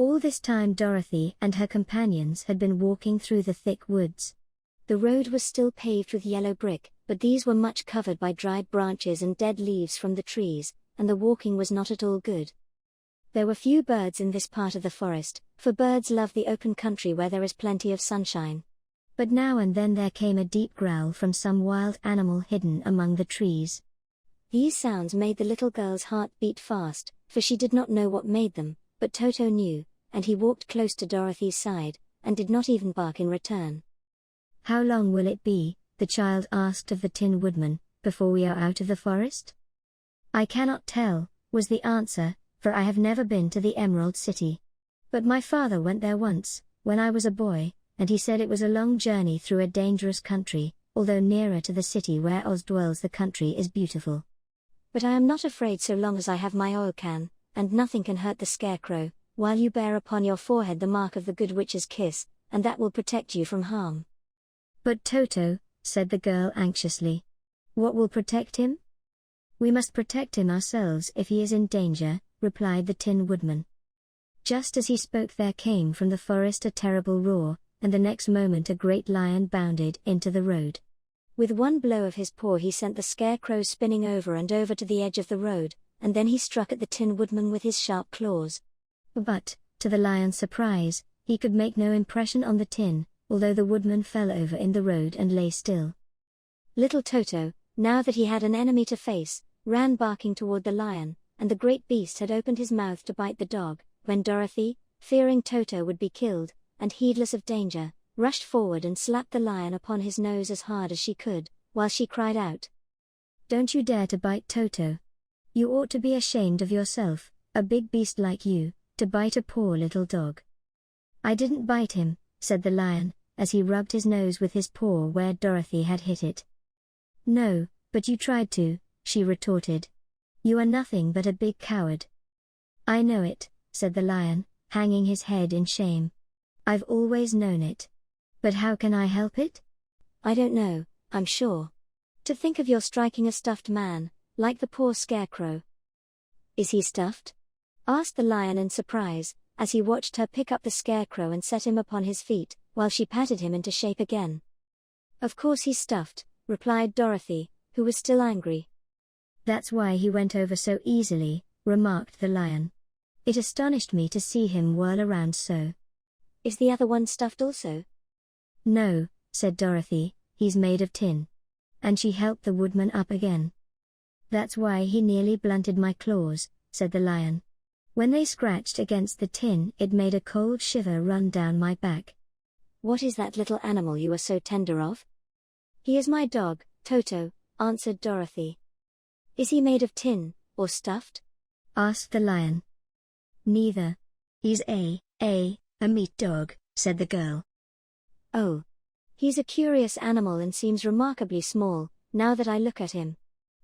All this time Dorothy and her companions had been walking through the thick woods. The road was still paved with yellow brick, but these were much covered by dried branches and dead leaves from the trees, and the walking was not at all good. There were few birds in this part of the forest, for birds love the open country where there is plenty of sunshine. But now and then there came a deep growl from some wild animal hidden among the trees. These sounds made the little girl's heart beat fast, for she did not know what made them, but Toto knew, and he walked close to Dorothy's side, and did not even bark in return. "How long will it be," the child asked of the Tin Woodman, "before we are out of the forest?" "I cannot tell," was the answer, "for I have never been to the Emerald City. But my father went there once, when I was a boy, and he said it was a long journey through a dangerous country, although nearer to the city where Oz dwells the country is beautiful. But I am not afraid so long as I have my oil can, and nothing can hurt the Scarecrow, while you bear upon your forehead the mark of the Good Witch's kiss, and that will protect you from harm." "But Toto," said the girl anxiously. "What will protect him?" "We must protect him ourselves if he is in danger," replied the Tin Woodman. Just as he spoke there came from the forest a terrible roar, and the next moment a great lion bounded into the road. With one blow of his paw he sent the Scarecrow spinning over and over to the edge of the road, and then he struck at the Tin Woodman with his sharp claws. But, to the lion's surprise, he could make no impression on the tin, although the woodman fell over in the road and lay still. Little Toto, now that he had an enemy to face, ran barking toward the lion, and the great beast had opened his mouth to bite the dog, when Dorothy, fearing Toto would be killed, and heedless of danger, rushed forward and slapped the lion upon his nose as hard as she could, while she cried out, "Don't you dare to bite Toto. You ought to be ashamed of yourself, a big beast like you, to bite a poor little dog." "I didn't bite him," said the lion, as he rubbed his nose with his paw where Dorothy had hit it. "No, but you tried to," she retorted. "You are nothing but a big coward." "I know it," said the lion, hanging his head in shame. "I've always known it. But how can I help it?" "I don't know, I'm sure. To think of your striking a stuffed man, like the poor Scarecrow." "Is he stuffed?" asked the lion in surprise, as he watched her pick up the Scarecrow and set him upon his feet, while she patted him into shape again. "Of course he's stuffed," replied Dorothy, who was still angry. "That's why he went over so easily," remarked the lion. "It astonished me to see him whirl around so." "Is the other one stuffed also?" "No," said Dorothy, "he's made of tin." And she helped the woodman up again. "That's why he nearly blunted my claws," said the lion. "When they scratched against the tin it made a cold shiver run down my back." "What is that little animal you are so tender of?" "He is my dog, Toto," answered Dorothy. "Is he made of tin, or stuffed?" asked the lion. "Neither. He's a meat dog," said the girl. "Oh. He's a curious animal and seems remarkably small, now that I look at him.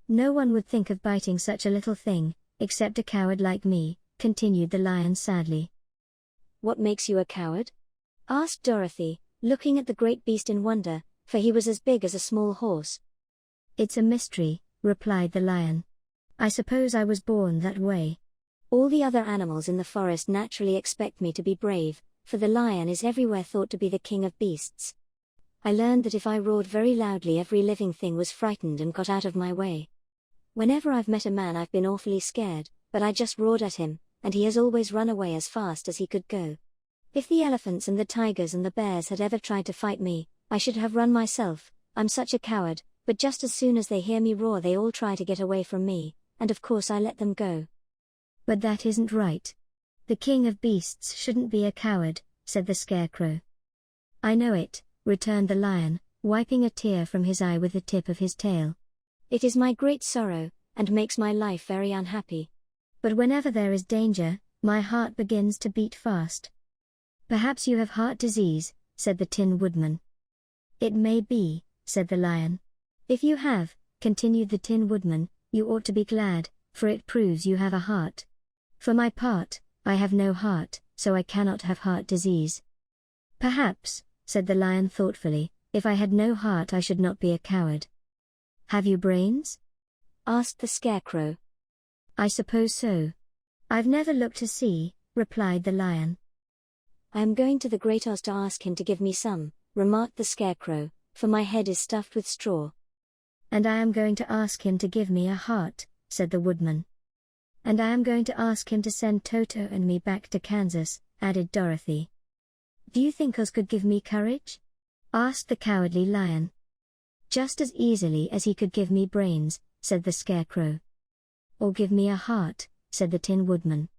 No one would think of biting such a little thing, except a coward like me," continued the lion sadly. "What makes you a coward?" asked Dorothy, looking at the great beast in wonder, for he was as big as a small horse. "It's a mystery," replied the lion. "I suppose I was born that way. All the other animals in the forest naturally expect me to be brave, for the lion is everywhere thought to be the king of beasts. I learned that if I roared very loudly every living thing was frightened and got out of my way. Whenever I've met a man I've been awfully scared, but I just roared at him, and he has always run away as fast as he could go. If the elephants and the tigers and the bears had ever tried to fight me, I should have run myself. I'm such a coward, but just as soon as they hear me roar they all try to get away from me, and of course I let them go." "But that isn't right. The king of beasts shouldn't be a coward," said the Scarecrow. "I know it," returned the lion, wiping a tear from his eye with the tip of his tail. "It is my great sorrow, and makes my life very unhappy. But whenever there is danger, my heart begins to beat fast." "Perhaps you have heart disease," said the Tin Woodman. "It may be," said the lion. "If you have," continued the Tin Woodman, "you ought to be glad, for it proves you have a heart. For my part, I have no heart, so I cannot have heart disease." "Perhaps," said the lion thoughtfully, "if I had no heart I should not be a coward." "Have you brains?" asked the Scarecrow. "I suppose so. I've never looked to see," replied the lion. I am going to the Great Oz to ask him to give me some, remarked the Scarecrow, for my head is stuffed with straw. And I am going to ask him to give me a heart, said the Woodman. And I am going to ask him to send Toto and me back to Kansas, added Dorothy. Do you think Oz could give me courage? Asked the Cowardly Lion. Just as easily as he could give me brains, said the Scarecrow. Or give me a heart, said the Tin Woodman.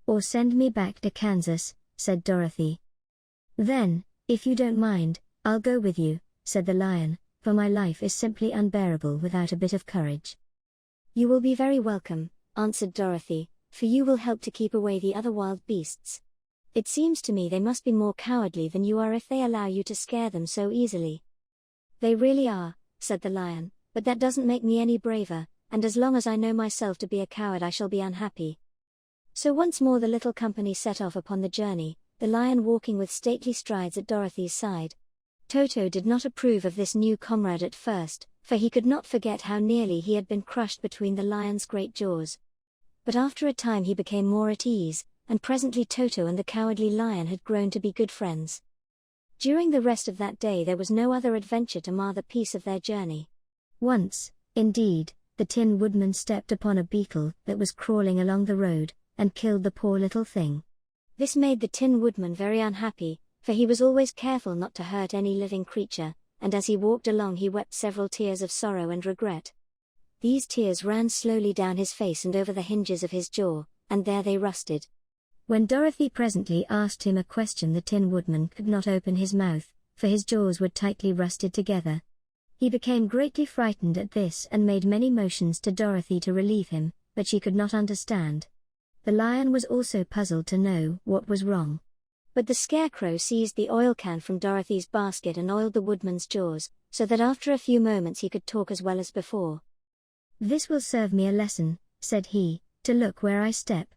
Or send me back to Kansas, said Dorothy. Then, if you don't mind, I'll go with you, said the Lion, for my life is simply unbearable without a bit of courage. You will be very welcome, answered Dorothy, for you will help to keep away the other wild beasts. It seems to me they must be more cowardly than you are if they allow you to scare them so easily. They really are, said the Lion, but that doesn't make me any braver, and as long as I know myself to be a coward I shall be unhappy. So once more the little company set off upon the journey, the Lion walking with stately strides at Dorothy's side. Toto did not approve of this new comrade at first, for he could not forget how nearly he had been crushed between the Lion's great jaws. But after a time he became more at ease, and presently Toto and the Cowardly Lion had grown to be good friends. During the rest of that day there was no other adventure to mar the peace of their journey. Once, indeed, the Tin Woodman stepped upon a beetle that was crawling along the road, and killed the poor little thing. This made the Tin Woodman very unhappy, for he was always careful not to hurt any living creature, and as he walked along he wept several tears of sorrow and regret. These tears ran slowly down his face and over the hinges of his jaw, and there they rusted. When Dorothy presently asked him a question the Tin Woodman could not open his mouth, for his jaws were tightly rusted together. He became greatly frightened at this and made many motions to Dorothy to relieve him, but she could not understand. The Lion was also puzzled to know what was wrong. But the Scarecrow seized the oil can from Dorothy's basket and oiled the Woodman's jaws, so that after a few moments he could talk as well as before. This will serve me a lesson, said he, to look where I step.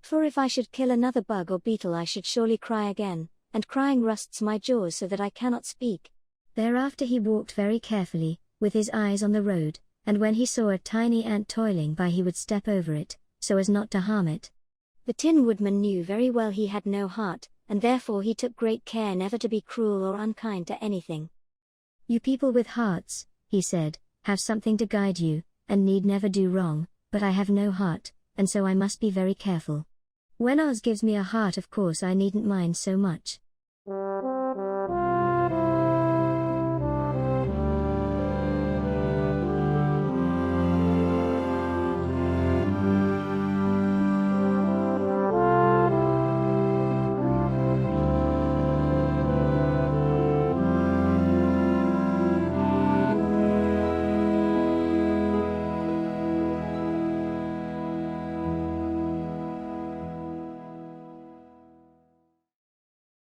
For if I should kill another bug or beetle I should surely cry again, and crying rusts my jaws so that I cannot speak. Thereafter he walked very carefully, with his eyes on the road, and when he saw a tiny ant toiling by he would step over it, so as not to harm it. The Tin Woodman knew very well he had no heart, and therefore he took great care never to be cruel or unkind to anything. You people with hearts, he said, have something to guide you, and need never do wrong, but I have no heart, and so I must be very careful. When Oz gives me a heart of course I needn't mind so much.